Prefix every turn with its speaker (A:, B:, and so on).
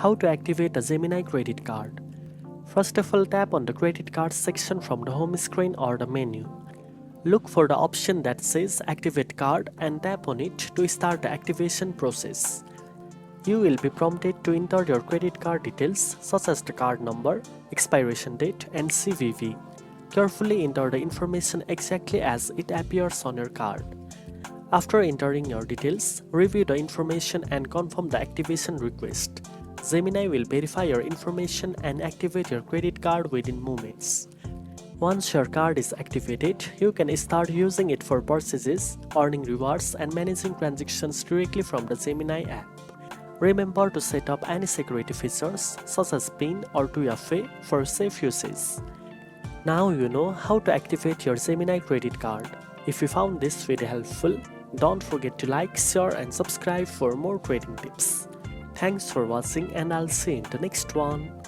A: How to activate a Gemini credit card. First of all, tap on the credit card section from the home screen or the menu. Look for the option that says Activate Card and tap on it to start the activation process. You will be prompted to enter your credit card details such as the card number, expiration date and CVV. Carefully enter the information exactly as it appears on your card. After entering your details, review the information and confirm the activation request. Gemini will verify your information and activate your credit card within moments. Once your card is activated, you can start using it for purchases, earning rewards and managing transactions directly from the Gemini app. Remember to set up any security features such as PIN or 2FA for safe usage. Now you know how to activate your Gemini credit card. If you found this video helpful, don't forget to like, share and subscribe for more trading tips. Thanks for watching and I'll see you in the next one.